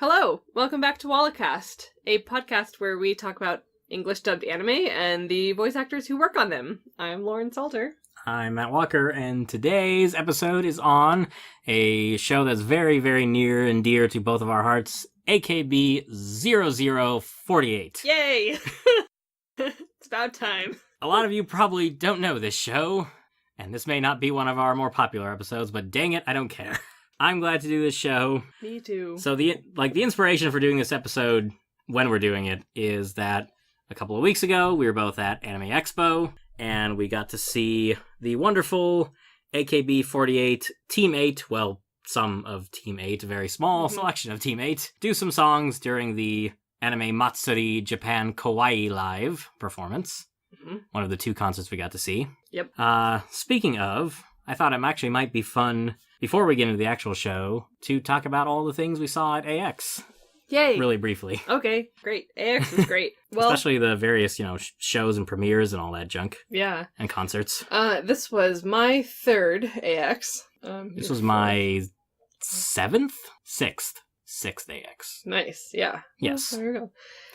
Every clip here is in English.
Hello, welcome back to Wallacast, a podcast where we talk about English dubbed anime and the voice actors who work on them. I'm Lauren Salter. I'm Matt Walker, and today's episode is on a show that's very, very near and dear to both of our hearts, AKB0048. Yay! It's about time. A lot of you probably don't know this show, and this may not be one of our more popular episodes, but dang it, I don't care. I'm glad to do this show. Me too. So the inspiration for doing this episode, when we're doing it, is that a couple of weeks ago, we were both at Anime Expo, and we got to see the wonderful AKB48 Team 8, well, some of Team 8, a very small selection of Team 8, do some songs during the Anime Matsuri Japan Kawaii Live performance. One of the two concerts we got to see. Yep. Speaking of, I thought it actually might be fun, before we get into the actual show, to talk about all the things we saw at AX. Yay! Really briefly. Okay, great. AX is great. Well, especially the various, shows and premieres and all that junk. Yeah. And concerts. This was my third AX. This was my sixth AX. Nice, yeah. Yes. Well, there we go.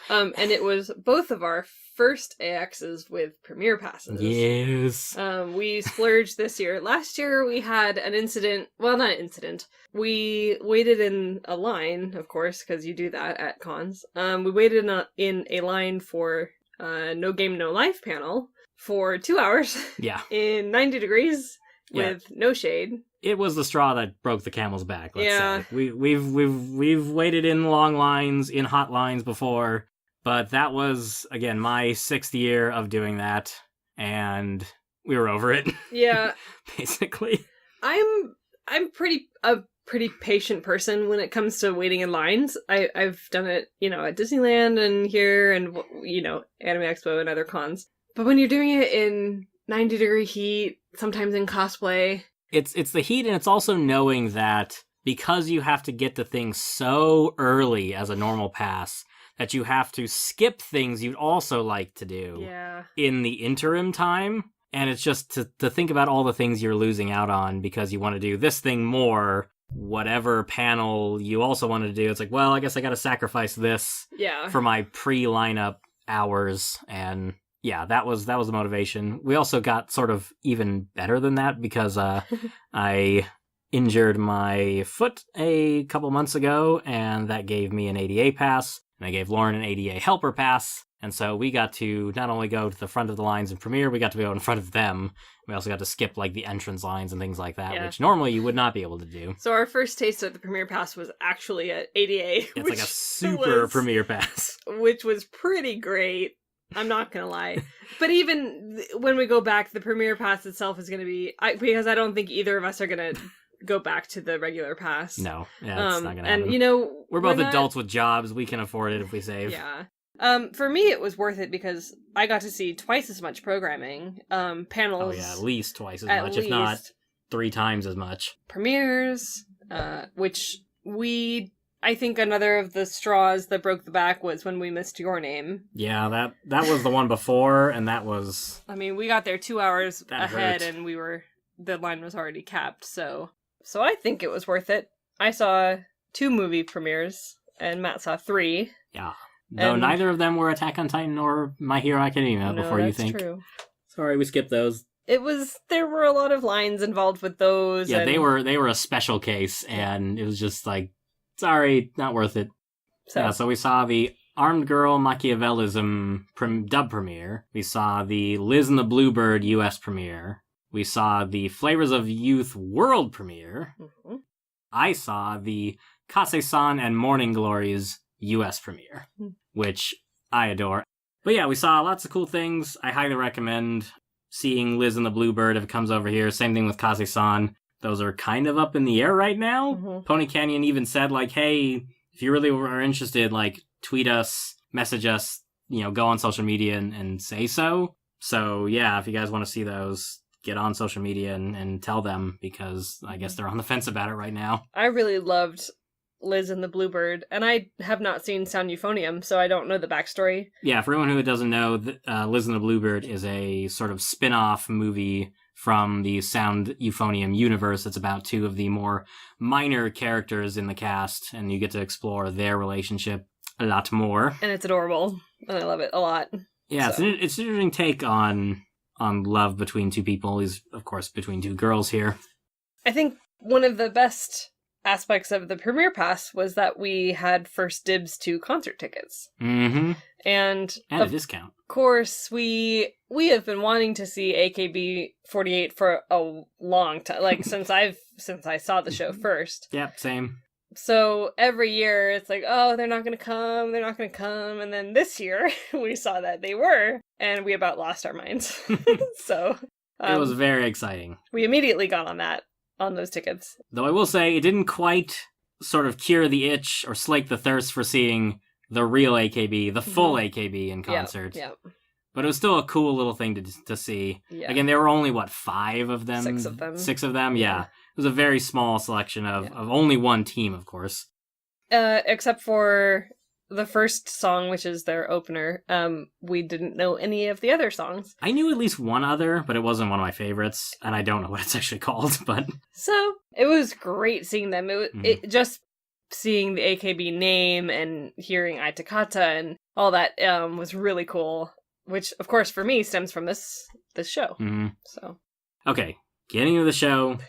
And it was both of our first AXs with premiere passes. Yes. We splurged this year. Last year we had an incident. Well, not an incident. We waited in a line, of course, because you do that at cons. We waited in a line for No Game, No Life panel for 2 hours. Yeah. In 90 degrees with no shade. It was the straw that broke the camel's back, let's say. We've waited in long lines, in hot lines before, but that was, again, my 6th year of doing that, and we were over it. Yeah. Basically. I'm a pretty patient person when it comes to waiting in lines. I've done it, at Disneyland and here and, Anime Expo and other cons. But when you're doing it in 90-degree heat, sometimes in cosplay... It's the heat, and it's also knowing that because you have to get to things so early as a normal pass, that you have to skip things you'd also like to do in the interim time. And it's just to think about all the things you're losing out on because you want to do this thing more, whatever panel you also want to do. It's like, well, I guess I got to sacrifice this for my pre-lineup hours, and... yeah, that was the motivation. We also got sort of even better than that because I injured my foot a couple months ago, and that gave me an ADA pass, and I gave Lauren an ADA helper pass, and so we got to not only go to the front of the lines in Premiere, we got to go in front of them. We also got to skip the entrance lines and things like that, which normally you would not be able to do. So our first taste of the Premiere Pass was actually at ADA. It's like a super Premiere Pass. Which was pretty great. I'm not gonna lie. But even when we go back, the Premiere Pass itself is gonna be... because I don't think either of us are gonna go back to the regular pass. No. Yeah, it's not gonna happen. And, we're both adults with jobs. We can afford it if we save. Yeah. For me, it was worth it because I got to see twice as much programming. Panels... oh, yeah, at least twice as much, if not 3 times as much. Premieres, which I think another of the straws that broke the back was when we missed Your Name. Yeah, that was the one before, and that was... I mean, we got there 2 hours ahead, hurt. and the line was already capped, so I think it was worth it. I saw 2 movie premieres, and Matt saw 3. Yeah. Though neither of them were Attack on Titan or My Hero Academia, before you think. True. Sorry, we skipped those. There were a lot of lines involved with those. Yeah, they were a special case, and it was just like, sorry, not worth it. So we saw the Armed Girl Machiavellism dub premiere. We saw the Liz and the Bluebird US premiere. We saw the Flavors of Youth world premiere. Mm-hmm. I saw the Kase-san and Morning Glories US premiere, which I adore. But yeah, we saw lots of cool things. I highly recommend seeing Liz and the Bluebird if it comes over here. Same thing with Kase-san. Those are kind of up in the air right now. Mm-hmm. Pony Canyon even said, hey, if you really are interested, tweet us, message us, go on social media and say so. So, yeah, if you guys want to see those, get on social media and tell them, because I guess they're on the fence about it right now. I really loved Liz and the Bluebird, and I have not seen Sound Euphonium, so I don't know the backstory. Yeah, for anyone who doesn't know, Liz and the Bluebird is a sort of spin-off movie from the Sound Euphonium universe. It's about two of the more minor characters in the cast, and you get to explore their relationship a lot more. And it's adorable, and I love it a lot. Yeah, so. It's an interesting take on love between two people. He's, of course, between two girls here. I think one of the best aspects of the premiere pass was that we had first dibs to concert tickets. Mm-hmm. And a discount. Of course, we have been wanting to see AKB48 for a long time, like since I saw the show first. Yep, same. So every year it's like, oh, they're not going to come, and then this year we saw that they were, and we about lost our minds. So it was very exciting. We immediately got on those tickets. Though I will say, it didn't quite sort of cure the itch or slake the thirst for seeing the real AKB, the full AKB in concert. Yep. But it was still a cool little thing to see. Yeah. Again, there were only, 5 of them? 6 of them. 6 of them, yeah. It was a very small selection of only one team, of course. Except for the first song, which is their opener. We didn't know any of the other songs. I knew at least one other, but it wasn't one of my favorites, and I don't know what it's actually called, but... So, it was great seeing them. It just seeing the AKB name and hearing Aitakata and all that was really cool, which, of course, for me, stems from this show. Mm-hmm. So, okay, getting into the show,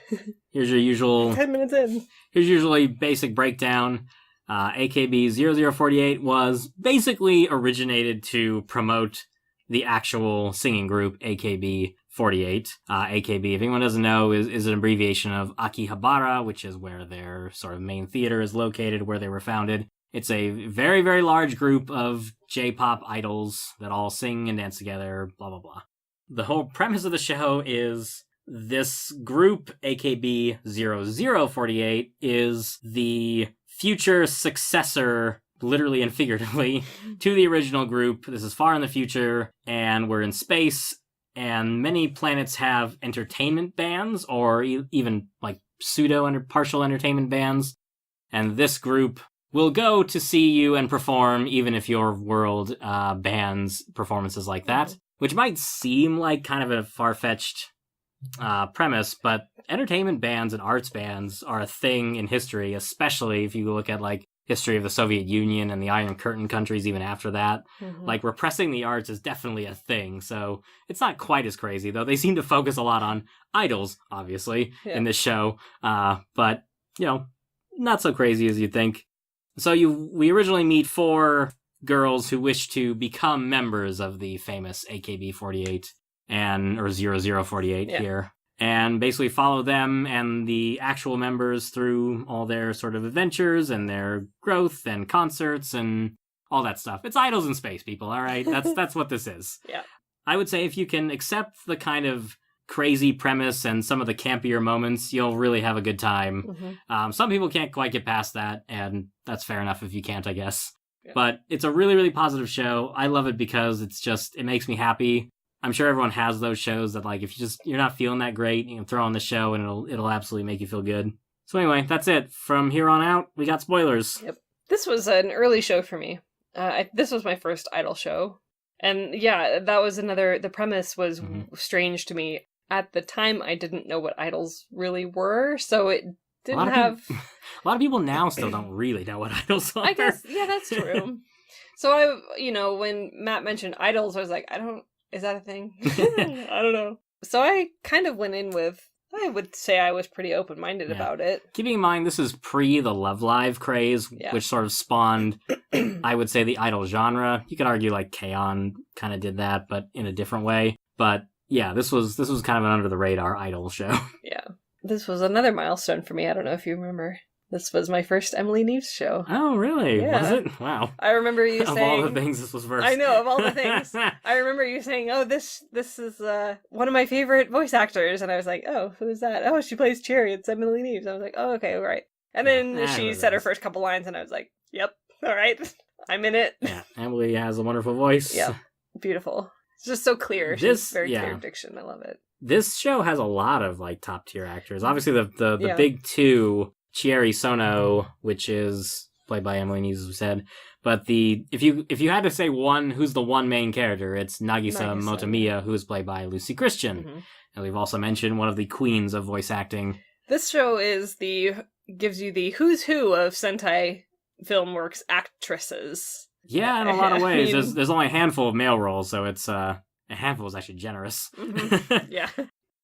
here's your usual... 10 minutes in. Here's usually basic breakdown. AKB0048 was basically originated to promote the actual singing group AKB48. AKB, if anyone doesn't know, is an abbreviation of Akihabara, which is where their sort of main theater is located, where they were founded. It's a very, very large group of J-pop idols that all sing and dance together, blah, blah, blah. The whole premise of the show is this group, AKB0048, is the future successor, literally and figuratively, to the original group. This is far in the future, and we're in space, and many planets have entertainment bands, or even like partial entertainment bands, and this group will go to see you and perform, even if your world bans performances like that, which might seem like kind of a far-fetched premise, but entertainment bands and arts bands are a thing in history, especially if you look at like history of the Soviet Union and the Iron Curtain countries even after that. Mm-hmm. Like repressing the arts is definitely a thing, so it's not quite as crazy, though they seem to focus a lot on idols, obviously, in this show, but, not so crazy as you'd think. So we originally meet 4 girls who wish to become members of the famous AKB48 or 0048 here, and basically follow them and the actual members through all their sort of adventures and their growth and concerts and all that stuff. It's idols in space, people, all right? That's what this is. Yeah. I would say if you can accept the kind of crazy premise and some of the campier moments, you'll really have a good time. Mm-hmm. Some people can't quite get past that, and that's fair enough if you can't, I guess. Yeah. But it's a really, really positive show. I love it because it makes me happy. I'm sure everyone has those shows that, like, if you're not feeling that great, you can throw on the show and it'll absolutely make you feel good. So anyway, that's it. From here on out, we got spoilers. Yep. This was an early show for me. This was my first Idol show. And yeah, that was the premise was strange to me. At the time, I didn't know what idols really were, so it didn't have... a lot of people now still don't really know what idols are. I guess, yeah, that's true. So when Matt mentioned idols, I was like, is that a thing? I don't know. So I kind of went in with, I would say I was pretty open-minded about it. Keeping in mind, this is pre the Love Live craze, which sort of spawned, I would say, the idol genre. You could argue like K-On! Kind of did that, but in a different way. But yeah, this was kind of an under-the-radar idol show. Yeah. This was another milestone for me. I don't know if you remember. This was my first Emily Neves show. Oh, really? Yeah. Was it? Wow. I remember you saying... Of all the things, this was first. I know, of all the things. I remember you saying, oh, this is one of my favorite voice actors. And I was like, oh, who is that? Oh, she plays Cherry. It's Emily Neves. I was like, oh, okay, right. And then she said her first couple lines, and I was like, yep, all right. I'm in it. Yeah, Emily has a wonderful voice. Yeah, beautiful. It's just so clear. She's very clear diction. I love it. This show has a lot of, like, top-tier actors. Obviously, the big two... Chieri Sono, which is played by Emily Neves, as we said. But if you had to say who's the one main character, it's Nagisa Motomiya, who's played by Lucy Christian. Mm-hmm. And we've also mentioned one of the queens of voice acting. This show gives you the who's who of Sentai Filmworks actresses. Yeah, in a lot of ways. There's only a handful of male roles, so it's a handful is actually generous. Mm-hmm. Yeah.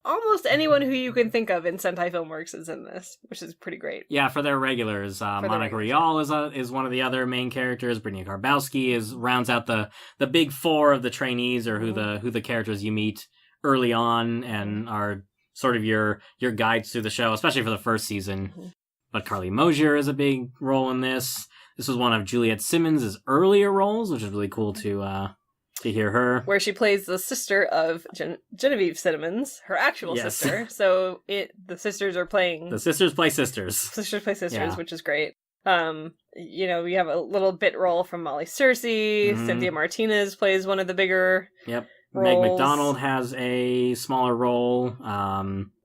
Almost anyone who you can think of in Sentai Filmworks is in this, which is pretty great. Yeah, for their regulars. Monica Rial is one of the other main characters. Brittany Karbowski rounds out the big four of the trainees, or who the characters you meet early on and are sort of your guides through the show, especially for the first season. Mm-hmm. But Carly Mosier is a big role in this. This was one of Juliette Simmons' earlier roles, which is really cool to hear her. Where she plays the sister of Genevieve Simmons, her actual sister. So the sisters are playing... The sisters play sisters. Sisters play sisters, which is great. We have a little bit role from Molly Searcy. Mm-hmm. Cynthia Martinez plays one of the bigger roles. Meg McDonald has a smaller role.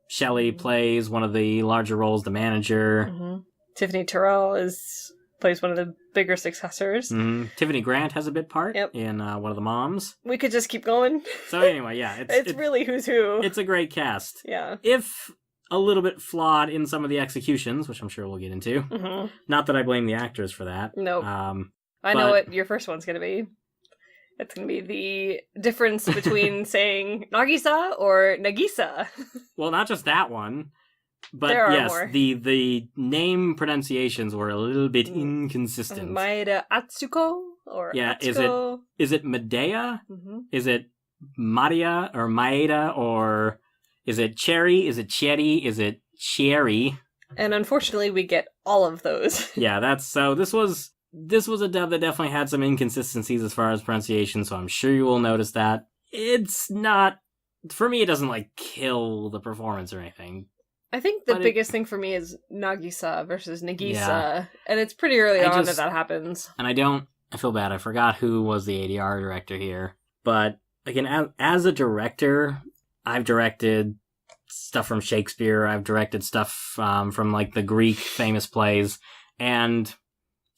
Shelley plays one of the larger roles, the manager. Mm-hmm. Tiffany Terrell plays one of the bigger successors. Mm-hmm. Tiffany Grant has a bit part in one of the moms. We could just keep going. So anyway, yeah. It's really who's who. It's a great cast. Yeah. If a little bit flawed in some of the executions, which I'm sure we'll get into. Mm-hmm. Not that I blame the actors for that. Nope. I know what your first one's going to be. It's going to be the difference between saying Nagisa or Nagisa. Well, not just that one. But there are yes, more. The name pronunciations were a little bit inconsistent. Maeda Atsuko or Atsuko. Is it Medea? Mm-hmm. Is it Maria or Maeda, or is it Cherry? Is it Cherry? Is it Cherry? And unfortunately, we get all of those. Yeah, this was a dub that definitely had some inconsistencies as far as pronunciation, so I'm sure you will notice that. It's not, for me, it doesn't kill the performance or anything. I think the biggest thing for me is Nagisa versus Nagisa, and it's pretty early on that happens. And I feel bad, I forgot who was the ADR director here. But, again, as a director, I've directed stuff from Shakespeare, I've directed stuff from, the Greek famous plays, and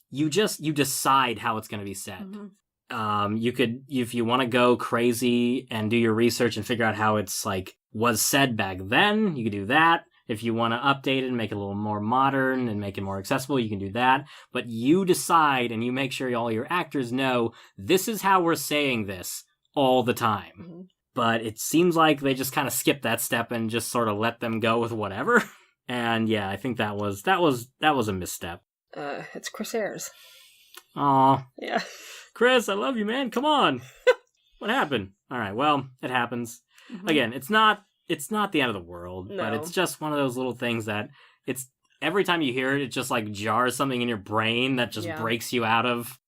you decide how it's going to be said. Mm-hmm. You could, if you want to go crazy and do your research and figure out how it's, was said back then, you could do that. If you want to update it and make it a little more modern and make it more accessible, you can do that. But you decide and you make sure all your actors know this is how we're saying this all the time. Mm-hmm. But it seems like they just kind of skipped that step and just sort of let them go with whatever. And yeah, I think that was a misstep. It's Chris Ayres. Aw. Yeah. Chris, I love you, man. Come on. What happened? All right, well, it happens. Mm-hmm. Again, it's not the end of the world, but it's just one of those little things that it's every time you hear it, it just jars something in your brain that just breaks you out of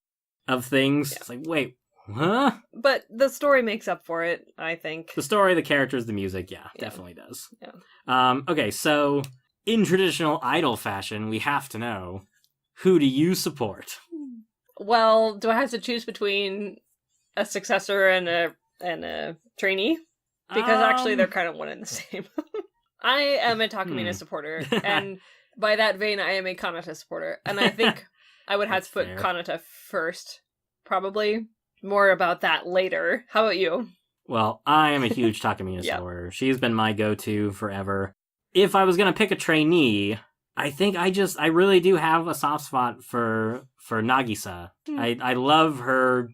things. Yeah. It's like, wait, huh? But the story makes up for it, I think. The story, the characters, the music, definitely does. Yeah. Okay, so in traditional idol fashion, we have to know, who do you support? Well, do I have to choose between a successor and a trainee? Because actually they're kind of one and the same. I am a Takamina supporter, and by that vein, I am a Kanata supporter. And I think I would have to put Kanata first, probably. More about that later. How about you? Well, I am a huge Takamina supporter. She's been my go-to forever. If I was going to pick a trainee, I think I really do have a soft spot for Nagisa. I love her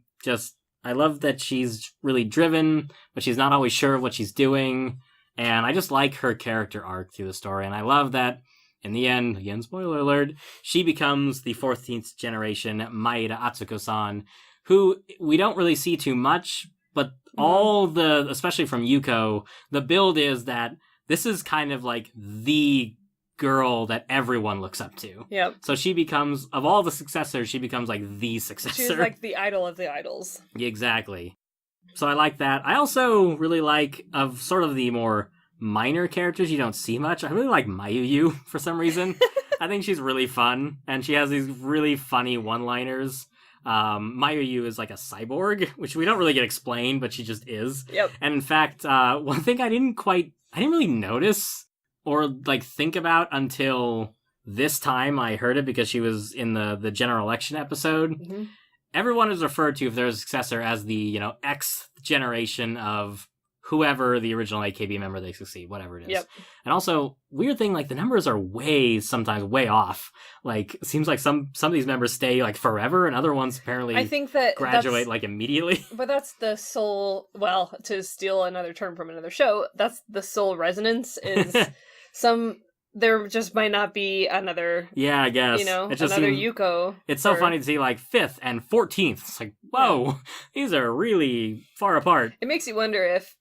I love that she's really driven, but she's not always sure of what she's doing. And I just like her character arc through the story. And I love that, in the end, again, spoiler alert, she becomes the 14th generation Maeda Atsuko-san, who we don't really see too much, but especially from Yuko, the build is that this is kind of the girl that everyone looks up to. Yep. So she becomes, of all the successors, she becomes the successor. She's the idol of the idols. Exactly. So I like that. I also really like, of sort of the more minor characters you don't see much, I really like Mayuyu for some reason. I think she's really fun, and she has these really funny one-liners. Mayuyu is like a cyborg, which we don't really get explained, but she just is. Yep. And in fact, one thing I didn't really notice or think about until this time I heard it, because she was in the general election episode. Mm-hmm. Everyone is referred to, if there's a successor, as the X generation of whoever the original AKB member they succeed, whatever it is. Yep. And also, weird thing, like the numbers are sometimes way off. Like, it seems like some of these members stay like forever, and other ones apparently I think that graduate like immediately. But that's the soul, well, to steal another term from another show, that's the soul resonance is there just might not be another, yeah, I guess. Another Yuko. It's so funny to see like 5th and 14th. It's like, whoa, these are really far apart. It makes you wonder if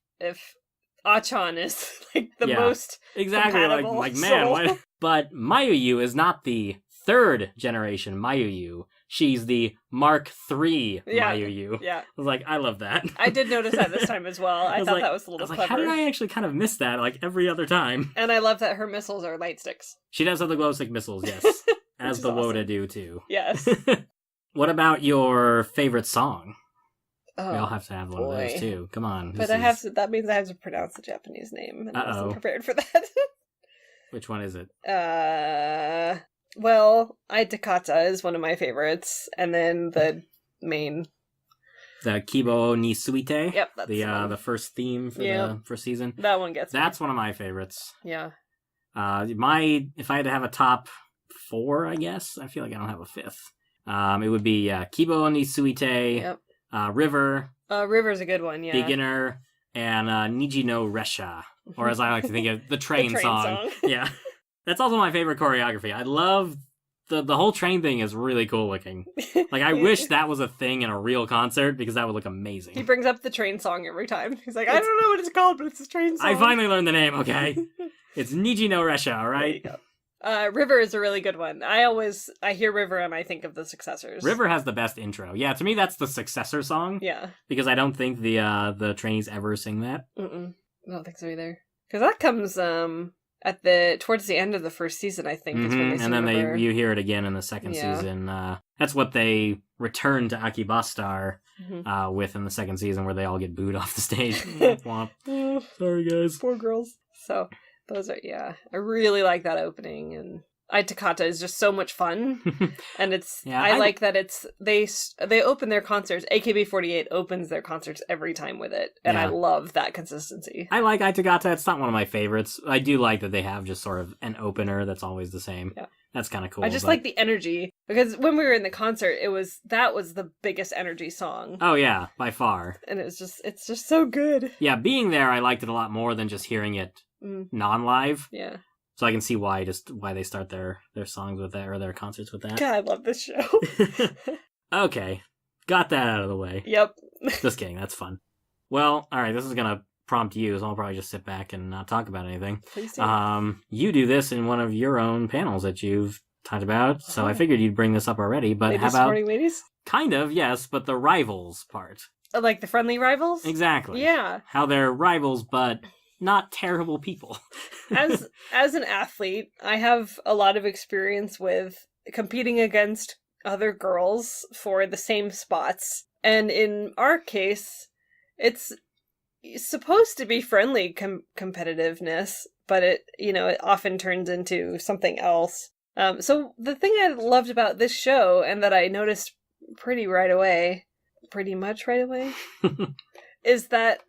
Achan is like the most exactly like man, what? But Mayuyu is not the 3rd generation Mayuyu. She's the Mark III Mayuyu. Yeah. I was like, I love that. I did notice that this time as well. I thought that was a little clever. How did I actually kind of miss that like every other time? And I love that her missiles are light sticks. She does have the glow stick missiles, yes. As the Woda do too. Yes. What about your favorite song? Oh, we all have to have one of those too. Come on. But that means I have to pronounce the Japanese name. And I wasn't prepared for that. Which one is it? Well, Ai Takata is one of my favorites, and then the main... The Kibo ni Suite? Yep, that's the first theme for the first season. That one gets That's one of my favorites. Yeah. If I had to have a top 4, I guess, I feel like I don't have a 5th. It would be Kibo ni Suite, River. River's a good one, yeah. Beginner, and Niji no Resha, or as I like to think of, the train song. Yeah. That's also my favorite choreography. I love the whole train thing is really cool looking. Like, I wish that was a thing in a real concert, because that would look amazing. He brings up the train song every time. He's like, I don't know what it's called, but it's a train song. I finally learned the name, okay? It's Niji no Resha, all right? River is a really good one. I hear River and I think of the Successors. River has the best intro. Yeah, to me that's the Successor song. Yeah. Because I don't think the trainees ever sing that. I don't think so either. Because that comes towards the end of the first season, I think. Is when they sing and then River. You hear it again in the second season. That's what they return to Akibastar with in the second season, where they all get booed off the stage. Sorry guys. Poor girls. So those are, I really like that opening, and Ai Takata is just so much fun, and it's I like that it's they open their concerts. AKB48 opens their concerts every time with it, and I love that consistency. I like Ai Takata. It's not one of my favorites. I do like that they have just sort of an opener that's always the same. Yeah, that's kind of cool. I just like the energy, because when we were in the concert, that was the biggest energy song. Oh yeah, by far. And it's just so good. Yeah, being there, I liked it a lot more than just hearing it non-live. Yeah. So I can see why they start their songs with that, or their concerts with that. God, I love this show. Okay. Got that out of the way. Yep. Just kidding, that's fun. Well, alright, this is gonna prompt you, so I'll probably just sit back and not talk about anything. Please do. You do this in one of your own panels that you've talked about, so I figured you'd bring this up already, but Ladies how about... Supporting Ladies? Kind of, yes, but the rivals part. Like the friendly rivals? Exactly. Yeah. How they're rivals, but not terrible people. As an athlete, I have a lot of experience with competing against other girls for the same spots. And in our case, it's supposed to be friendly competitiveness, but it often turns into something else. So the thing I loved about this show, and that I noticed pretty much right away, is that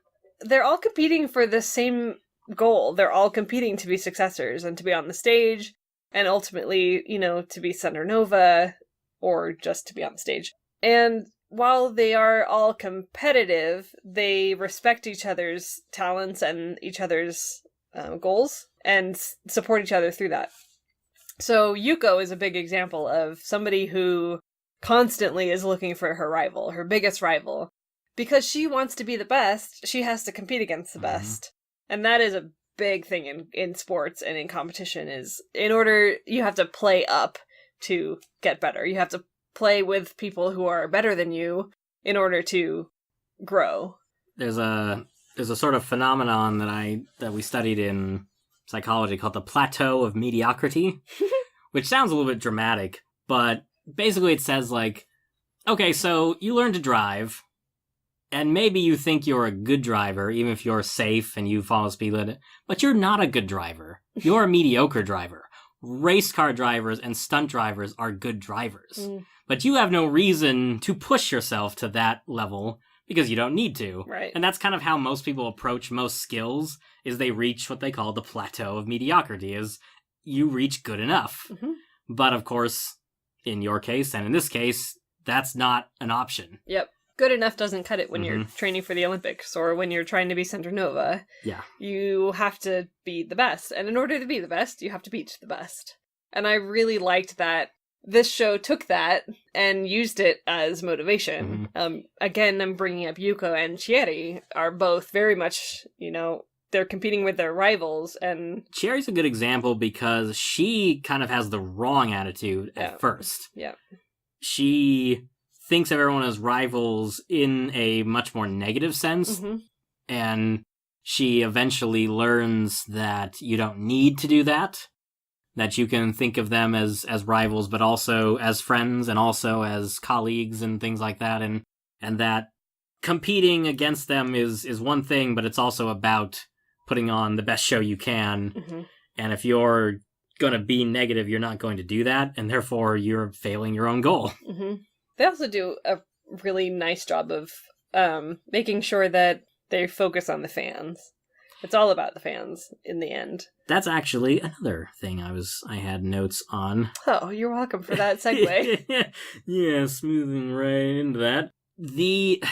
they're all competing for the same goal. They're all competing to be successors and to be on the stage, and ultimately, to be Center Nova, or just to be on the stage. And while they are all competitive, they respect each other's talents and each other's goals, and support each other through that. So Yuko is a big example of somebody who constantly is looking for her biggest rival. Because she wants to be the best, she has to compete against the best. And that is a big thing in sports and in competition, is in order, you have to play up to get better. You have to play with people who are better than you in order to grow. There's a sort of phenomenon that we studied in psychology called the plateau of mediocrity, which sounds a little bit dramatic, but basically it says like, okay, so you learn to drive, and maybe you think you're a good driver, even if you're safe and you follow speed limit, but you're not a good driver. You're a mediocre driver. Race car drivers and stunt drivers are good drivers. But you have no reason to push yourself to that level, because you don't need to. Right. And that's kind of how most people approach most skills, is they reach what they call the plateau of mediocrity, is you reach good enough. Mm-hmm. But of course, in your case, and in this case, that's not an option. Yep. Good enough doesn't cut it when you're training for the Olympics or when you're trying to be Center Nova. Yeah. You have to be the best. And in order to be the best, you have to beat the best. And I really liked that this show took that and used it as motivation. Again, I'm bringing up Yuko and Chieri are both very much, they're competing with their rivals. And Chieri's a good example because she kind of has the wrong attitude at first. Yeah. She thinks of everyone as rivals in a much more negative sense. And she eventually learns that you don't need to do that. That you can think of them as rivals, but also as friends and also as colleagues and things like that. And that competing against them is one thing, but it's also about putting on the best show you can. And if you're going to be negative, you're not going to do that. And therefore, you're failing your own goal. They also do a really nice job of making sure that they focus on the fans. It's all about the fans in the end. That's actually another thing I had notes on. Oh, you're welcome for that segue. Yeah, smoothing right into that. The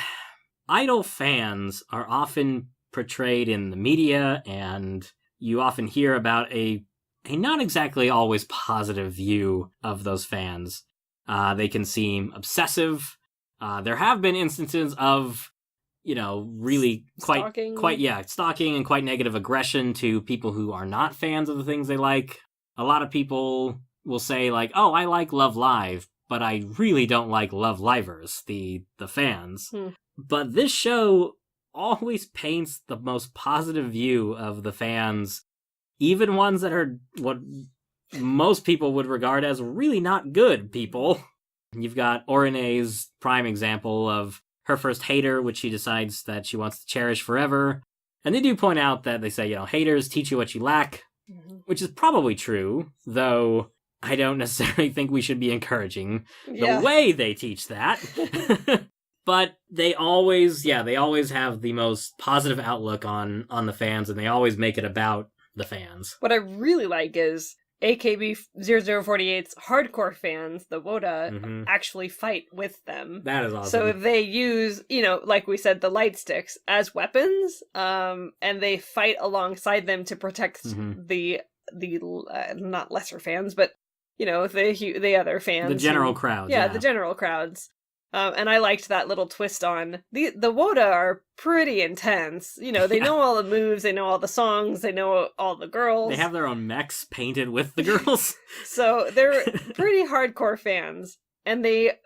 idol fans are often portrayed in the media, and you often hear about a not exactly always positive view of those fans. They can seem obsessive. There have been instances of, really stalking and quite negative aggression to people who are not fans of the things they like. A lot of people will say, like, oh, I like Love Live, but I really don't like Love Livers, the fans. But this show always paints the most positive view of the fans, even ones that are what most people would regard as really not good people. You've got Orine's prime example of her first hater, which she decides that she wants to cherish forever. And they do point out that they say, haters teach you what you lack, which is probably true, though I don't necessarily think we should be encouraging the way they teach that. But they always have the most positive outlook on the fans, and they always make it about the fans. What I really like is AKB0048's hardcore fans, the WOTA, actually fight with them. That is awesome. So they use, like we said, the light sticks as weapons, and they fight alongside them to protect the not lesser fans, but, the other fans. The general crowds. Yeah, the general crowds. And I liked that little twist on the WOTA are pretty intense. They know all the moves, they know all the songs, they know all the girls. They have their own mechs painted with the girls. So they're pretty hardcore fans, and they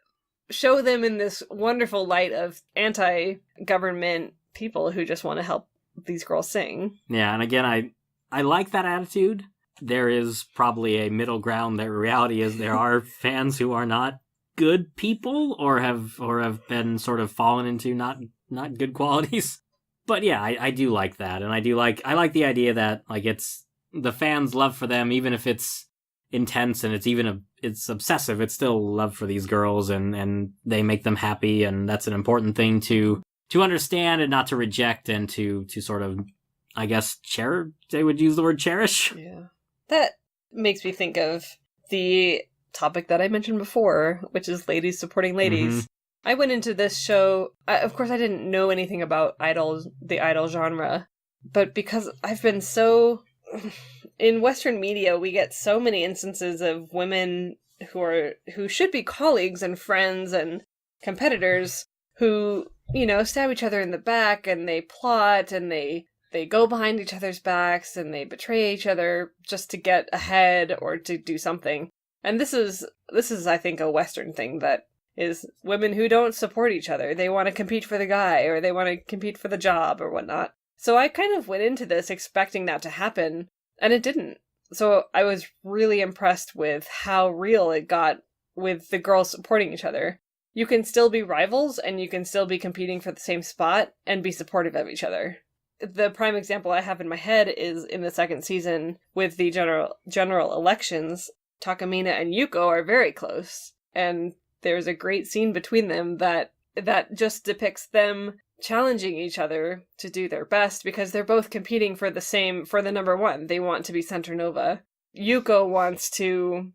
show them in this wonderful light of anti-government people who just want to help these girls sing. Yeah, and again, I like that attitude. There is probably a middle ground. The reality is there are fans who are not good people or have been sort of fallen into not good qualities. But yeah, I do like that, and I like the idea that, like, it's the fans' love for them, even if it's intense and it's obsessive, it's still love for these girls, and they make them happy, and that's an important thing to understand and not to reject, and to sort of, I guess, they would use the word cherish. Yeah. That makes me think of the topic that I mentioned before, which is ladies supporting ladies. I went into this show, of course I didn't know anything about the idol genre, but because I've been in Western media, we get so many instances of women who should be colleagues and friends and competitors who, stab each other in the back, and they plot, and they go behind each other's backs, and they betray each other just to get ahead or to do something. And this is, I think, a Western thing that is women who don't support each other. They want to compete for the guy, or they want to compete for the job, or whatnot. So I kind of went into this expecting that to happen, and it didn't. So I was really impressed with how real it got with the girls supporting each other. You can still be rivals, and you can still be competing for the same spot, and be supportive of each other. The prime example I have in my head is in the second season with the general elections. Takamina and Yuko are very close, and there's a great scene between them that that just depicts them challenging each other to do their best because they're both competing for the number one. They want to be Center Nova. Yuko wants to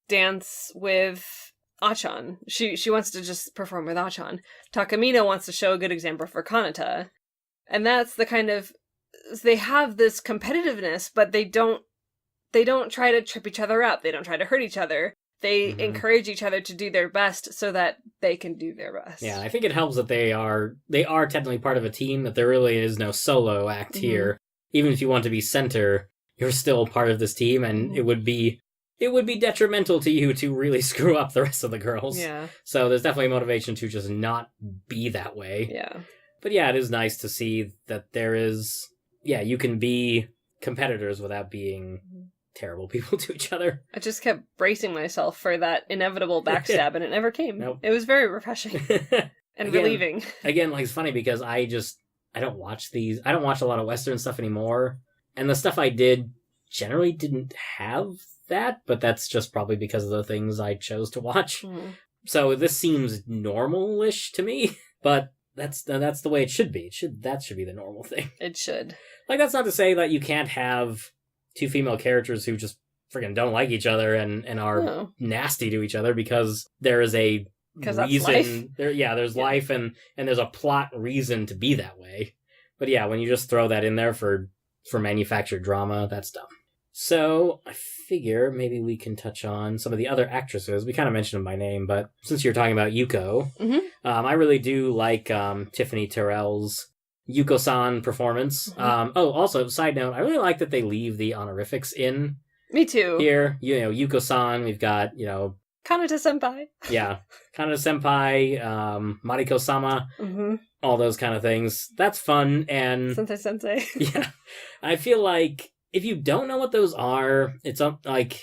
dance with Achan. She wants to just perform with Achan. Takamina wants to show a good example for Kanata. And that's the kind of, they have this competitiveness, but they don't try to trip each other up. They don't try to hurt each other. They encourage each other to do their best so that they can do their best. Yeah, I think it helps that they are technically part of a team, that there really is no solo act here. Even if you want to be center, you're still part of this team, and it would be detrimental to you to really screw up the rest of the girls. Yeah. So there's definitely motivation to just not be that way. Yeah. But yeah, it is nice to see that there is, you can be competitors without being terrible people to each other. I just kept bracing myself for that inevitable backstab, and it never came. Nope. It was very refreshing and relieving. Again, like, it's funny because I don't watch a lot of Western stuff anymore, and the stuff I did generally didn't have that, but that's just probably because of the things I chose to watch. So this seems normal-ish to me, but that's the way it should be. That should be the normal thing. It should. Like, that's not to say that you can't have two female characters who just freaking don't like each other and are nasty to each other, because there is a reason. There's life and there's a plot reason to be that way. But yeah, when you just throw that in there for manufactured drama, that's dumb. So I figure maybe we can touch on some of the other actresses. We kind of mentioned them by name, but since you're talking about Yuko, I really do like Tiffany Terrell's Yuko-san performance. Also, side note, I really like that they leave the honorifics in. Me too. Here, Yuko-san, we've got, Kanata-senpai. Yeah, Kanata-senpai, Mariko-sama, all those kind of things. That's fun, and... Sensei. Yeah. I feel like if you don't know what those are, I feel like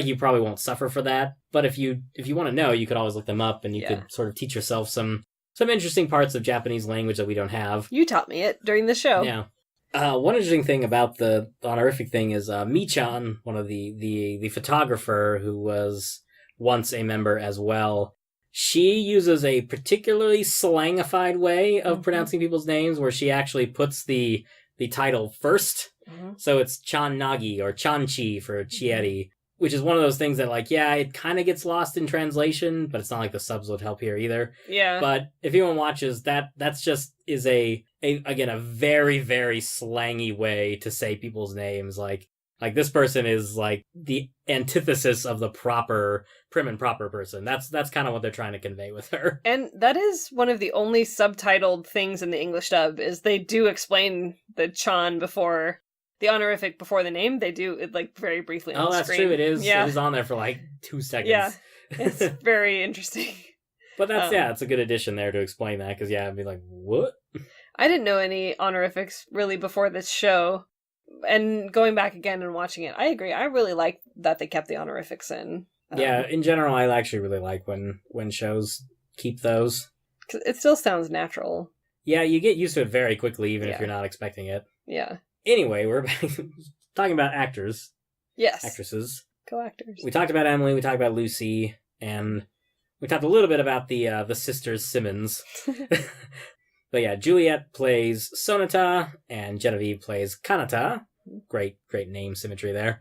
you probably won't suffer for that, but if you want to know, you could always look them up, and you could sort of teach yourself some interesting parts of Japanese language that we don't have. You taught me it during the show. Yeah. One interesting thing about the honorific thing is Mi-chan, one of the photographer who was once a member as well, she uses a particularly slangified way of pronouncing people's names, where she actually puts the title first. So it's Chan-nagi or Chan-chi for Chieri, which is one of those things that, like, it kind of gets lost in translation, but it's not like the subs would help here either. Yeah. But if anyone watches, that's just is a very, very slangy way to say people's names. Like this person is like the antithesis of the proper, prim and proper person. That's kind of what they're trying to convey with her. And that is one of the only subtitled things in the English dub, is they do explain the Chan before the honorific before the name. They do it, like, very briefly on the screen. Oh, that's true. It is. Yeah. It is on there for like 2 seconds. Yeah. It's very interesting. But that's, it's a good addition there to explain that, because, I'd be like, what? I didn't know any honorifics really before this show. And going back again and watching it, I agree. I really like that they kept the honorifics in. In general, I actually really like when shows keep those. 'Cause it still sounds natural. Yeah, you get used to it very quickly, even if you're not expecting it. Yeah. Anyway, we're back talking about actors. Yes. Actresses. Co-actors. We talked about Emily, we talked about Lucy, and we talked a little bit about the sisters Simmons. But yeah, Juliet plays Sonata, and Genevieve plays Kanata. Great name symmetry there.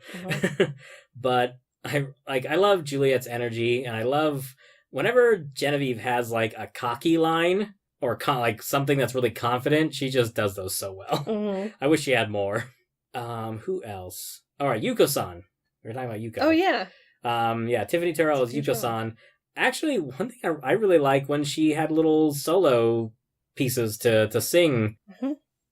But I love Juliet's energy, and I love whenever Genevieve has like a cocky line or like something that's really confident, she just does those so well. I wish she had more. Who else? All right, Yuko-san. We were talking about Yuko. Oh yeah. Tiffany Terrell is Yuko-san. Actually, one thing I really like when she had little solo pieces to sing.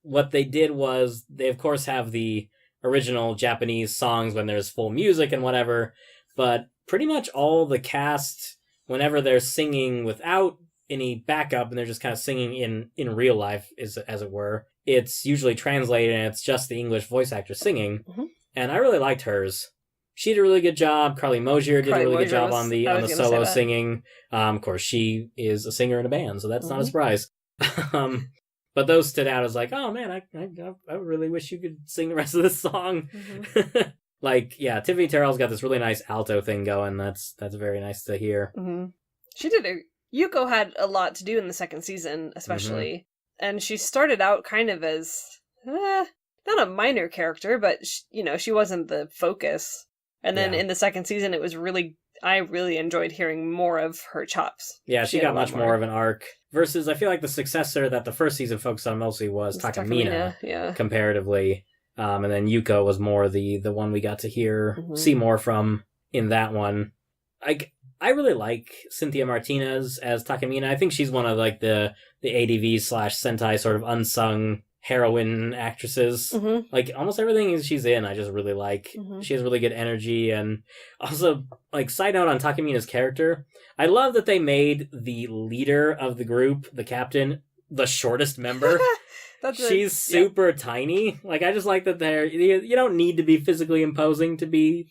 What they did was they of course have the original Japanese songs when there's full music and whatever, but pretty much all the cast, whenever they're singing without any backup and they're just kind of singing in real life, as it were, it's usually translated and it's just the English voice actor singing. And I really liked hers. She did a really good job. Carly Mosier did a really good job on the solo singing. Of course, she is a singer in a band, so that's not a surprise. But those stood out as like, oh man, I really wish you could sing the rest of this song. Tiffany Terrell's got this really nice alto thing going. That's very nice to hear. She did Yuko had a lot to do in the second season, especially. And she started out kind of as, not a minor character, but, she wasn't the focus. And then in the second season, it was I really enjoyed hearing more of her chops. Yeah, she got much more of an arc. Versus, I feel like the successor that the first season focused on mostly was Takamina, comparatively. And then Yuko was more the one we got to see more from in that one. I really like Cynthia Martinez as Takamina. I think she's one of like the ADV/Sentai sort of unsung heroine actresses. Like almost everything she's in, I just really like. She has really good energy, and also like side note on Takamina's character, I love that they made the leader of the group, the captain, the shortest member. She's super tiny. Like I just like that you don't need to be physically imposing to be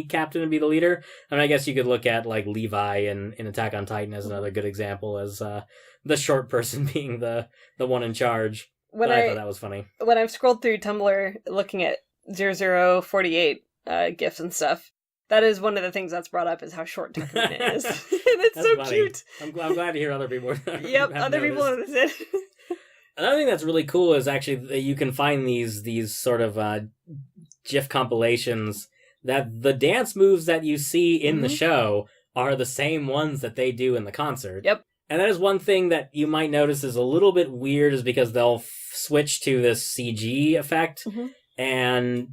captain and be the leader. I mean, I guess you could look at like Levi in Attack on Titan as another good example, as the short person being the one in charge. I thought that was funny. When I've scrolled through Tumblr looking at 0048 GIFs and stuff, that is one of the things that's brought up, is how short Takamina is. And it's so funny. Cute. I'm glad to hear other people. Yep, other people notice it. Another thing that's really cool is actually that you can find these sort of GIF compilations that the dance moves that you see in the show are the same ones that they do in the concert. Yep. And that is one thing that you might notice is a little bit weird, is because they'll switch to this CG effect, and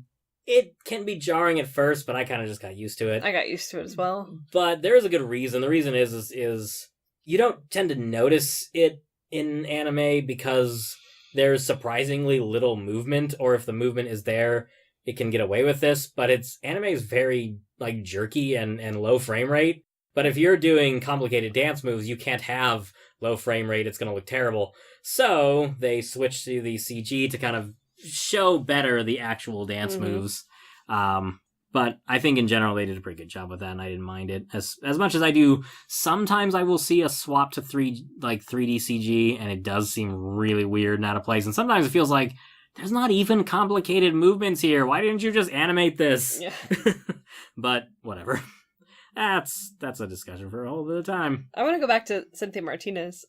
it can be jarring at first, but I kind of just got used to it. I got used to it as well. But there is a good reason. The reason is you don't tend to notice it in anime because there's surprisingly little movement, or if the movement is there, it can get away with this. But anime is very like jerky and low frame rate. But if you're doing complicated dance moves, you can't have low frame rate. It's going to look terrible. So they switched to the CG to kind of show better the actual dance moves. But I think in general they did a pretty good job with that, and I didn't mind it as much as I do. Sometimes I will see a swap to 3D CG, and it does seem really weird and out of place. And sometimes it feels like there's not even complicated movements here. Why didn't you just animate this? Yeah. But whatever. That's a discussion for a whole other time. I want to go back to Cynthia Martinez,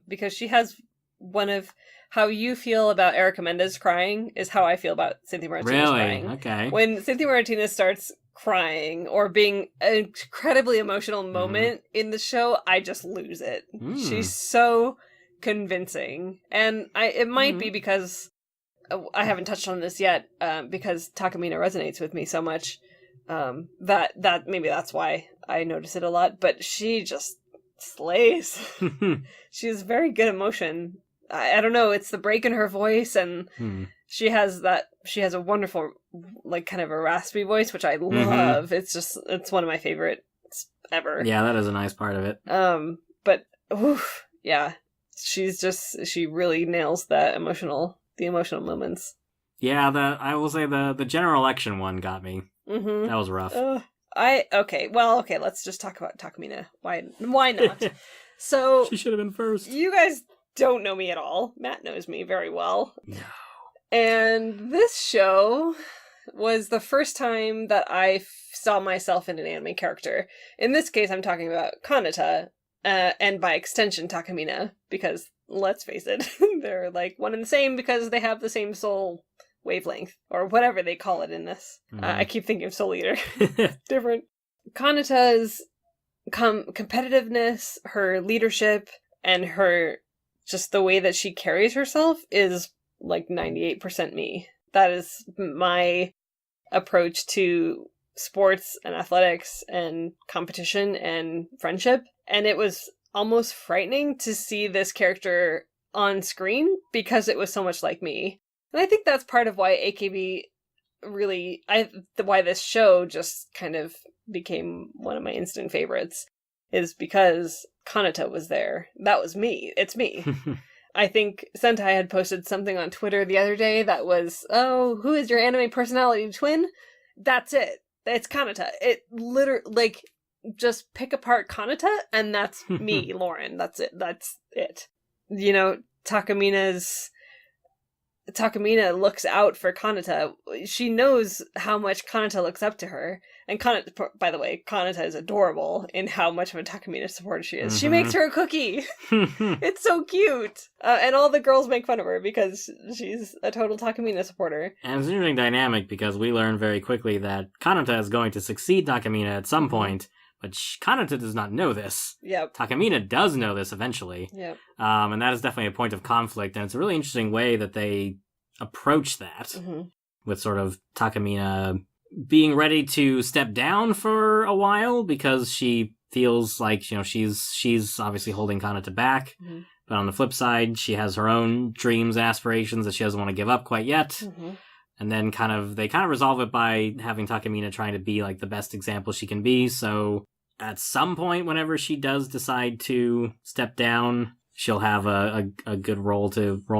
because she has one of how you feel about Erica Mendez crying is how I feel about Cynthia Martinez crying. Really? Okay. When Cynthia Martinez starts crying or being an incredibly emotional moment in the show, I just lose it. She's so convincing. And it might be because I haven't touched on this yet, because Takamina resonates with me so much. That maybe that's why I notice it a lot, but she just slays. She has very good emotion. I don't know, it's the break in her voice, and she has a wonderful, like, kind of a raspy voice, which I love. It's one of my favorites ever. Yeah, that is a nice part of it. But yeah, she really nails the emotional moments. Yeah, I will say the general election one got me. That was rough. Okay, let's just talk about Takamina. Why not? So she should have been first. You guys don't know me at all. Matt knows me very well. No. And this show was the first time that I saw myself in an anime character. In this case, I'm talking about Kanata, and by extension, Takamina, because let's face it, they're like one and the same because they have the same soul wavelength, or whatever they call it in this. I keep thinking of Soul Eater. Different. Kanata's competitiveness, her leadership, and her just the way that she carries herself is like 98% me. That is my approach to sports and athletics and competition and friendship. And it was almost frightening to see this character on screen because it was so much like me. And I think that's part of why AKB why this show just kind of became one of my instant favorites, is because Kanata was there. That was me. It's me. I think Sentai had posted something on Twitter the other day that was, who is your anime personality twin? That's it. It's Kanata. It literally, like, just pick apart Kanata, and that's me, Lauren. That's it. That's it. You know, Takamina's Takamina looks out for Kanata. She knows how much Kanata looks up to her. And Kanata, by the way, Kanata is adorable in how much of a Takamina supporter she is. She makes her a cookie. It's so cute. And all the girls make fun of her because she's a total Takamina supporter. And it's an interesting dynamic because we learn very quickly that Kanata is going to succeed Takamina at some point, but Kanata does not know this. Yep. Takamina does know this eventually. Yep. And that is definitely a point of conflict, and it's a really interesting way that they approach that with sort of Takamina being ready to step down for a while because she feels like, you know, she's obviously holding Kanata back. But on the flip side, she has her own dreams, aspirations that she doesn't want to give up quite yet. And then they kind of resolve it by having Takamina trying to be like the best example she can be. So at some point, whenever she does decide to step down, she'll have a good role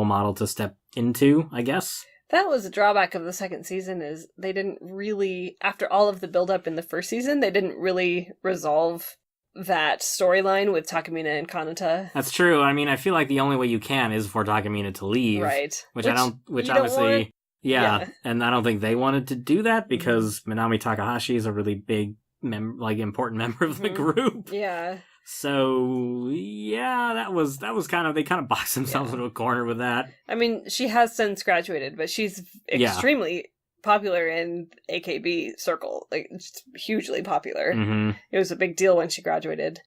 model to step into, I guess. That was a drawback of the second season, is they didn't really, after all of the build-up in the first season, they didn't really resolve that storyline with Takamina and Kanata. That's true. I mean, I feel like the only way you can is for Takamina to leave. Right. Which obviously, yeah. And I don't think they wanted to do that because Minami Takahashi is a really big, important member of the group. Yeah. So, yeah, that was kind of, they kind of boxed themselves into a corner with that. I mean, she has since graduated, but she's extremely popular in AKB circle, like just hugely popular. It was a big deal when she graduated.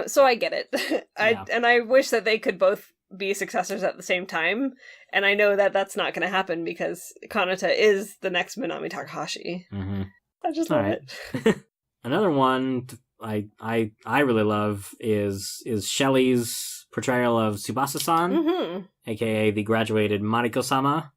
So I get it. I wish that they could both be successors at the same time. And I know that that's not going to happen because Kanata is the next Minami Takahashi. I just love it. Another one I really love is Shelley's portrayal of Tsubasa-san, aka the graduated Mariko-sama.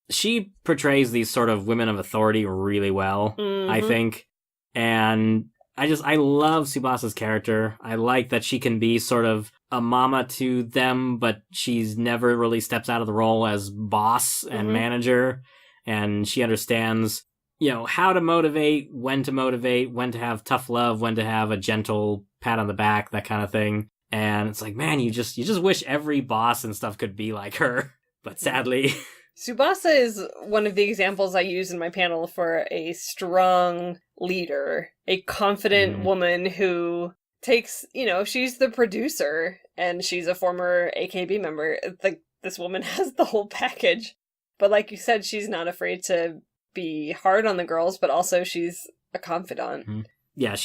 She portrays these sort of women of authority really well, I think. And I love Tsubasa's character. I like that she can be sort of a mama to them, but she's never really steps out of the role as boss and manager. And she understands, you know, how to motivate, when to have tough love, when to have a gentle pat on the back, that kind of thing. And it's like, man, you just wish every boss and stuff could be like her. But sadly... Tsubasa is one of the examples I use in my panel for a strong leader, a confident woman who takes, you know, she's the producer and she's a former AKB member. Like, this woman has the whole package. But like you said, she's not afraid to be hard on the girls, but also she's a confidant. Yeah,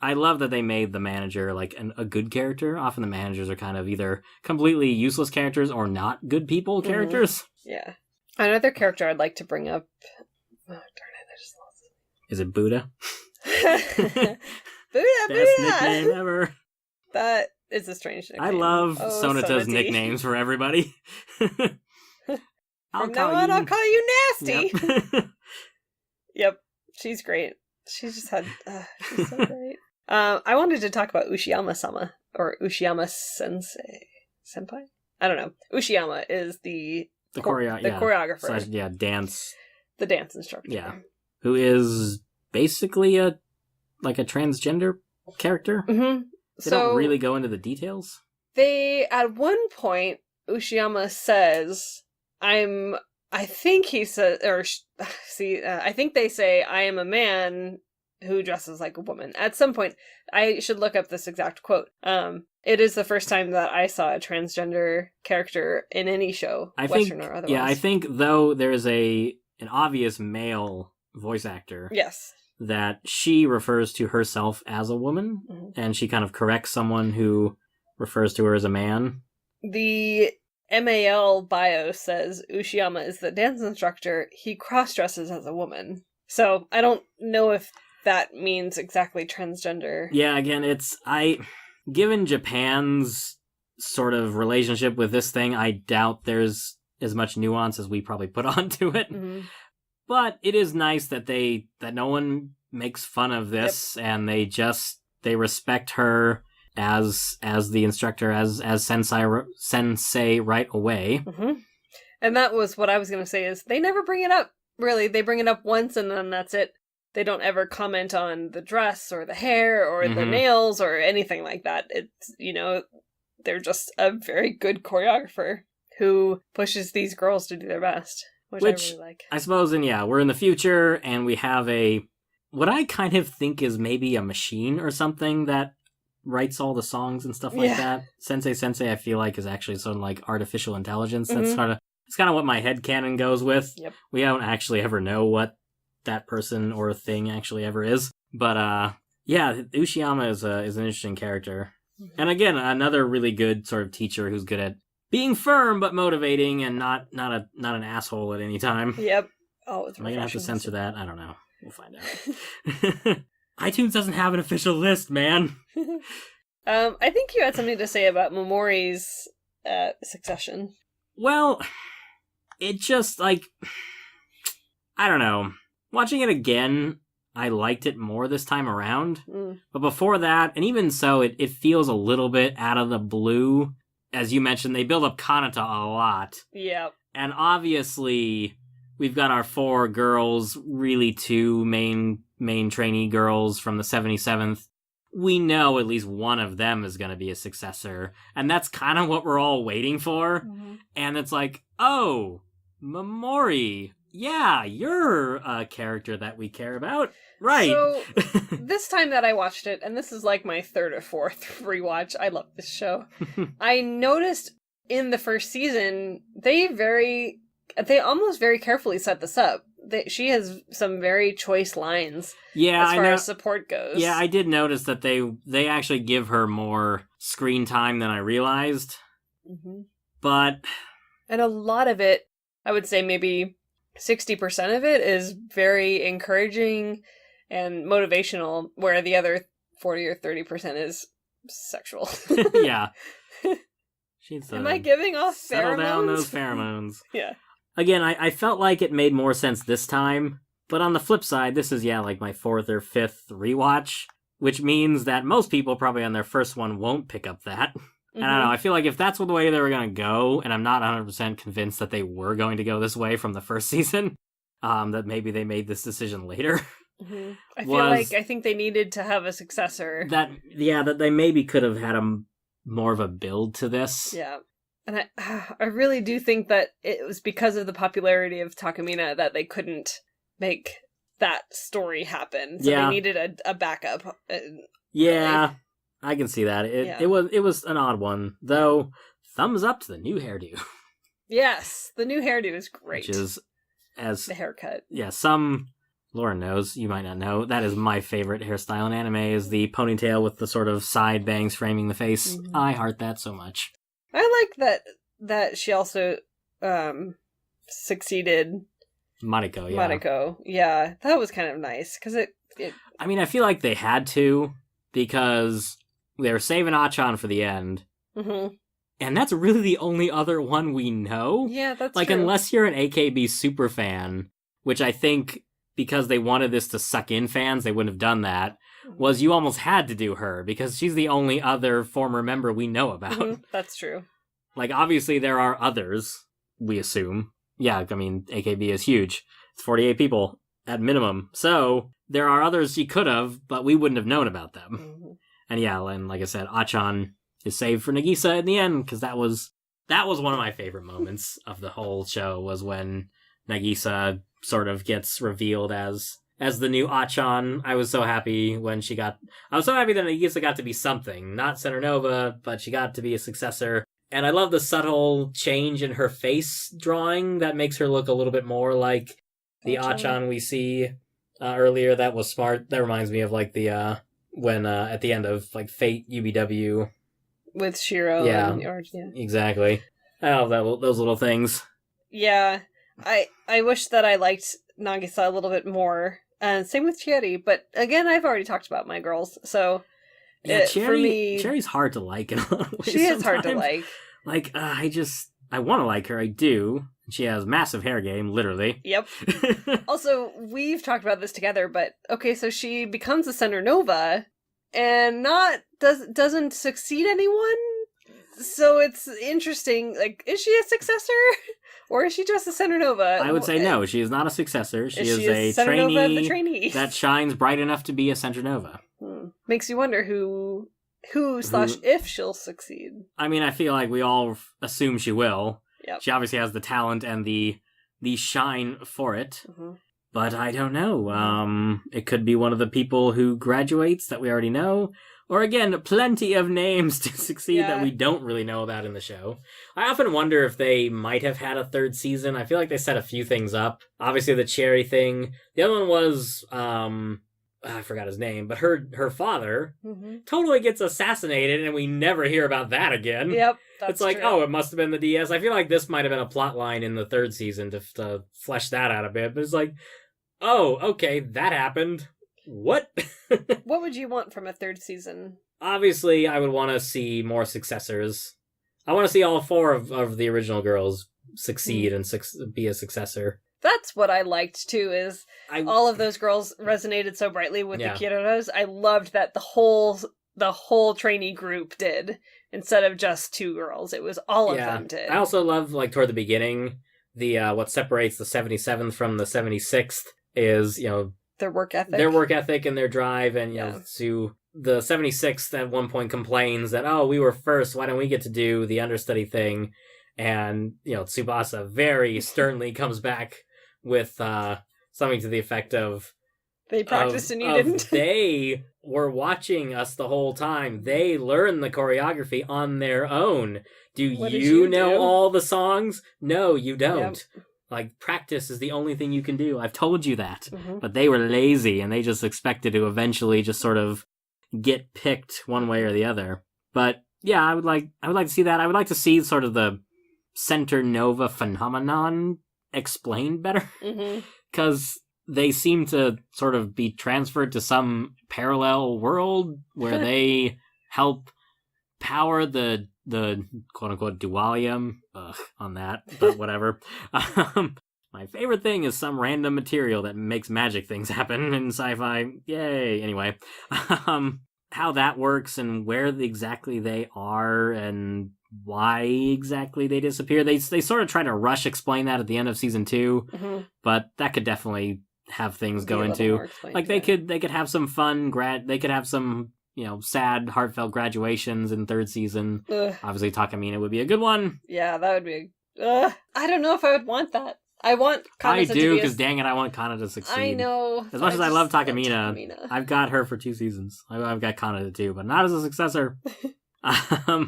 I love that they made the manager like a good character. Often the managers are kind of either completely useless characters or not good people characters. Yeah. Another character I'd like to bring up... Oh, darn it, I just lost it. Is it Buddha? Buddha! Best nickname ever. That is a strange nickname. I love Sonata's nicknames for everybody. From now on, I'll call you Nasty! Yep, she's great. She's just had... she's so great. I wanted to talk about Ushiyama-sama, or Ushiyama-sensei? Senpai? I don't know. Ushiyama is the choreographer. Dance. The dance instructor. Yeah. Who is basically a transgender character. They don't really go into the details. They, at one point, Ushiyama says, I think he says, I think they say, I am a man who dresses like a woman. At some point, I should look up this exact quote. It is the first time that I saw a transgender character in any show, Western or otherwise. Yeah, I think, though, there's an obvious male voice actor. Yes. That she refers to herself as a woman, and she kind of corrects someone who refers to her as a man. The MAL bio says Ushiyama is the dance instructor. He cross-dresses as a woman. So I don't know if that means exactly transgender. Yeah, again, given Japan's sort of relationship with this thing, I doubt there's as much nuance as we probably put onto it. But it is nice that no one makes fun of this, and they respect her as the instructor, as sensei right away. And that was what I was going to say, is they never bring it up, really. They bring it up once and then that's it. They don't ever comment on the dress or the hair or the nails or anything like that. It's, they're just a very good choreographer. who pushes these girls to do their best, which I really like. I suppose, and yeah, we're in the future, and we have what I kind of think is maybe a machine or something that writes all the songs and stuff like that. Sensei, I feel like, is actually some like artificial intelligence. That's it's kind of what my headcanon goes with. Yep. We don't actually ever know what that person or thing actually ever is. But yeah, Ushiyama is an interesting character. Mm-hmm. And again, another really good sort of teacher who's good at being firm but motivating and not an asshole at any time. Yep. Oh, it's Am I gonna have to censor that? I don't know. We'll find out. iTunes doesn't have an official list, man. I think you had something to say about Morrie's Succession. Well, it just, like, I don't know. Watching it again, I liked it more this time around. But before that, and even so, it feels a little bit out of the blue. As you mentioned, they build up Kanata a lot. Yeah. And obviously, we've got our 4 girls, really 2 main trainee girls from the 77th. We know at least one of them is going to be a successor. And that's kind of what we're all waiting for. Mm-hmm. And it's like, oh, Morrie, yeah, you're a character that we care about. Right. So, this time that I watched it, and this is like my 3rd or 4th rewatch, I love this show, I noticed in the first season, they almost very carefully set this up. She has some very choice lines as far as support goes. Yeah, I did notice that they actually give her more screen time than I realized. Mm-hmm. And a lot of it, I would say maybe 60% of it is very encouraging and motivational, where the other 40 or 30% is sexual. Yeah. Am I giving off pheromones? Settle down those pheromones. Yeah. Again, I felt like it made more sense this time, but on the flip side, this is, like my 4th or 5th rewatch, which means that most people probably on their first one won't pick up that. Mm-hmm. And I don't know, I feel like if that's the way they were going to go, and I'm not 100% convinced that they were going to go this way from the first season, that maybe they made this decision later. Mm-hmm. I think they needed to have a successor. That they maybe could have had more of a build to this. Yeah. And I really do think that it was because of the popularity of Takamina that they couldn't make that story happen. So they needed a backup. Yeah, I can see that. It was an odd one. Though, thumbs up to the new hairdo. Yes, the new hairdo is great. Which is, as... the haircut. Yeah, Lauren knows, you might not know, that is my favorite hairstyle in anime, is the ponytail with the sort of side bangs framing the face. Mm-hmm. I heart that so much. I like that she also succeeded Mariko, yeah. Mariko, yeah. That was kind of nice, because it... I mean, I feel like they had to, because they were saving Achan for the end. Mm-hmm. And that's really the only other one we know. Yeah, that's like, true. Unless you're an AKB super fan, which I think, because they wanted this to suck in fans, they wouldn't have done that, was you almost had to do her, because she's the only other former member we know about. Mm-hmm. That's true. Like, obviously there are others, we assume. Yeah, I mean, AKB is huge. It's 48 people, at minimum. So, there are others she could have, but we wouldn't have known about them. Mm-hmm. And yeah, and like I said, Achan is saved for Nagisa in the end, because that was one of my favorite moments of the whole show, was when Nagisa sort of gets revealed as the new Achan. I was so happy that Nagisa got to be something. Not Center Nova, but she got to be a successor. And I love the subtle change in her face drawing that makes her look a little bit more like the Achan we see earlier. That was smart. That reminds me of like the when at the end of like Fate UBW with Shiro. Yeah, and Orange, yeah. Exactly. I love those little things. Yeah, I wish that I liked Nagisa a little bit more. And same with Cherry, but again, I've already talked about my girls, so yeah, Cherry's hard to like in a lot of ways. She is hard to like. Like, I want to like her, I do. She has massive hair game, literally. Yep. Also, we've talked about this together, but okay, so she becomes a Center Nova and doesn't succeed anyone. So it's interesting. Like, is she a successor, or is she just a Center Nova? I would say no. She is not a successor. She is a trainee that shines bright enough to be a Center Nova. Makes you wonder who/if she'll succeed. I mean, I feel like we all assume she will. Yep. She obviously has the talent and the shine for it. Mm-hmm. But I don't know. It could be one of the people who graduates that we already know. Or again, plenty of names to succeed that we don't really know about in the show. I often wonder if they might have had a third season. I feel like they set a few things up. Obviously the cherry thing. The other one was, I forgot his name, but her father totally gets assassinated and we never hear about that again. Yep, that's It's like, true. Oh, it must have been the DS. I feel like this might have been a plot line in the third season to flesh that out a bit. But it's like, oh, okay, that happened. What? What would you want from a third season? Obviously, I would want to see more successors. I want to see all four of the original girls succeed and be a successor. That's what I liked, too, is all of those girls resonated so brightly with the Kyotos. I loved that the whole trainee group did, instead of just two girls. It was all of them did. I also love, like, toward the beginning, the what separates the 77th from the 76th is, their work ethic. Their work ethic and their drive, and, so the 76th at one point complains that, we were first, why don't we get to do the understudy thing? And, Tsubasa very sternly comes back with something to the effect of... They practiced and you didn't? They were watching us the whole time. They learned the choreography on their own. Do you know all the songs? No, you don't. Yep. Like, practice is the only thing you can do. I've told you that. Mm-hmm. But they were lazy, and they just expected to eventually just sort of get picked one way or the other. But, yeah, I would like to see that. I would like to see sort of the Center Nova phenomenon explained better. Because they seem to sort of be transferred to some parallel world where they help power the quote-unquote dualium on that, but whatever. My favorite thing is some random material that makes magic things happen in sci-fi. Yay! Anyway, how that works and where exactly they are and why exactly they disappear. They sort of try to rush explain that at the end of season 2, but that could definitely have things go into. Like they could have some fun they could have some sad, heartfelt graduations in third season. Obviously, Takamina would be a good one. Yeah, that would be I don't know if I would want that. I want Kanata I do, because dang it, I want Kana to succeed. I know. As much as I love Takamina, I've got her for 2 seasons. I've got Kanata too, but not as a successor.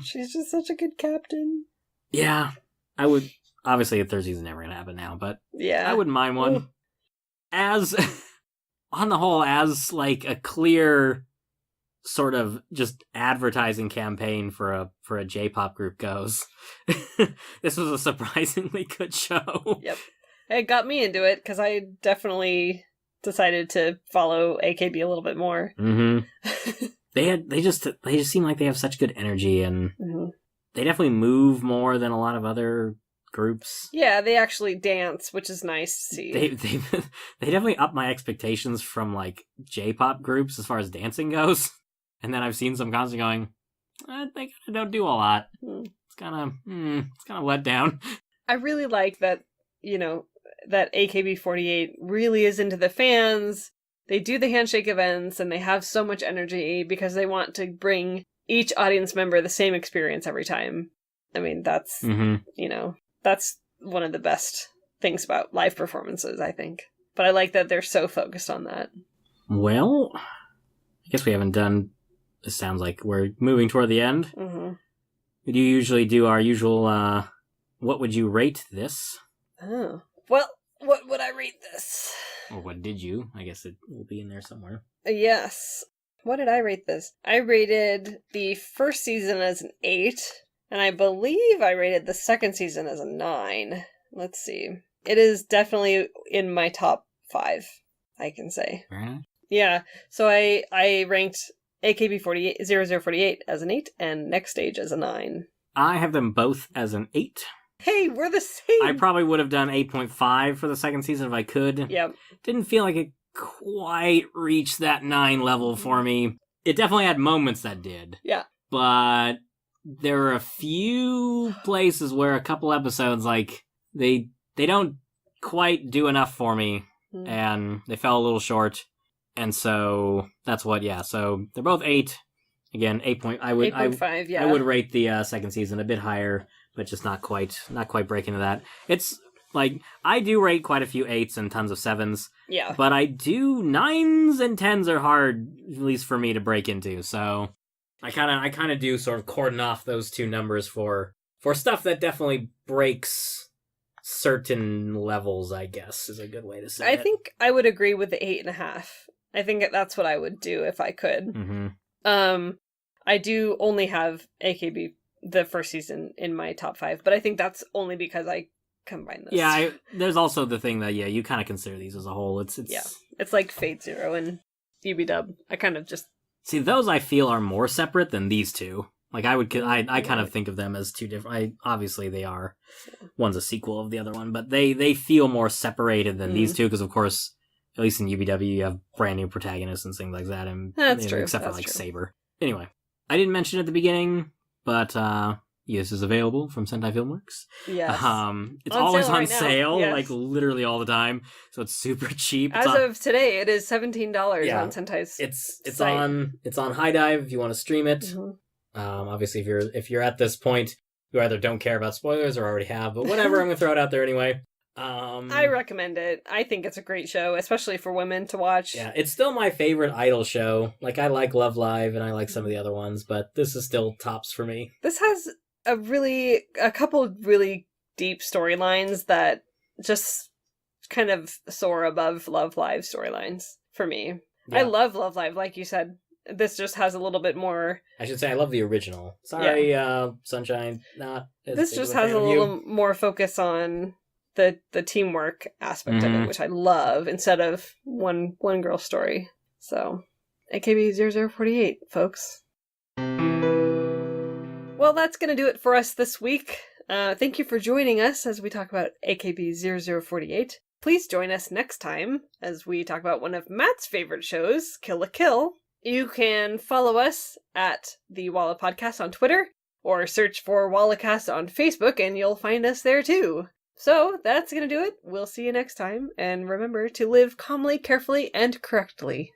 She's just such a good captain. Yeah, I would. Obviously, a third season never going to happen now, but I wouldn't mind one. As, on the whole, as like a clear sort of just advertising campaign for a J-pop group goes, this was a surprisingly good show. Yep. It got me into it, because I definitely decided to follow AKB a little bit more. Mm-hmm. They just seem like they have such good energy, and they definitely move more than a lot of other groups. Yeah, they actually dance, which is nice to see. They definitely up my expectations from like J-pop groups as far as dancing goes. And then I've seen some constantly going, they don't do a lot. It's kind of let down. I really like that, that AKB48 really is into the fans. They do the handshake events, and they have so much energy because they want to bring each audience member the same experience every time. I mean, that's, that's one of the best things about live performances, I think. But I like that they're so focused on that. Well, I guess we haven't done... This sounds like we're moving toward the end. Mm-hmm. We do usually do our usual, what would you rate this? Oh. Well, what would I rate this? Or what did you? I guess it will be in there somewhere. Yes. What did I rate this? I rated the first season as an 8, and I believe I rated the second season as a 9. Let's see. It is definitely in my top 5, I can say. Very nice. Yeah, so I ranked AKB0048 as an 8, and Next Stage as a 9. I have them both as an 8. Hey, we're the same! I probably would have done 8.5 for the second season if I could. Yep. Didn't feel like it quite reached that 9 level for me. It definitely had moments that did. Yeah. But there were a few places where a couple episodes, like, they don't quite do enough for me, and they fell a little short. And so that's what, so they're both 8. Again, 8. I would 8.5, yeah. I would rate the second season a bit higher, but just not quite break into that. It's like, I do rate quite a few 8s and tons of 7s. Yeah. But 9s and 10s are hard, at least for me, to break into. So I kind of do sort of cordon off those two numbers for stuff that definitely breaks certain levels, I guess, is a good way to say it. I think I would agree with the 8.5. I think that's what I would do if I could. Mm-hmm. I do only have AKB, the first season, in my top 5, but I think that's only because I combine this. Yeah, there's also the thing that, you kind of consider these as a whole. It's like Fate Zero and UB-Dub. I kind of just... See, those I feel are more separate than these two. Like, I kind of think of them as two different... obviously, they are. One's a sequel of the other one, but they feel more separated than these two, because, of course, at least in UBW, you have brand new protagonists and things like that. And, That's true. Except for, That's true. Saber. Anyway, I didn't mention at the beginning, but this is available from Sentai Filmworks. Yes. It's on always sale on right now. sale, Yes. like literally all the time, so it's super cheap. As of today, it is $17 on Sentai's It's site. on High Dive if you want to stream it. Mm-hmm. Obviously, if you're at this point, you either don't care about spoilers or already have, but whatever, I'm gonna throw it out there anyway. I recommend it. I think it's a great show, especially for women to watch. Yeah, it's still my favorite idol show. Like, I like Love Live and I like some of the other ones, but this is still tops for me. This has a couple really deep storylines that just kind of soar above Love Live storylines for me. Yeah. I love Love Live, like you said. This just has a little bit more... I should say I love the original. Sorry, Sunshine, not as This just has a little more focus on the teamwork aspect of it, which I love, instead of one girl story. So, AKB0048, folks. Well, that's going to do it for us this week. Thank you for joining us as we talk about AKB0048. Please join us next time as we talk about one of Matt's favorite shows, Kill la Kill. You can follow us at the Walla Podcast on Twitter, or search for WallaCast on Facebook, and you'll find us there too. So, that's going to do it. We'll see you next time, and remember to live calmly, carefully, and correctly.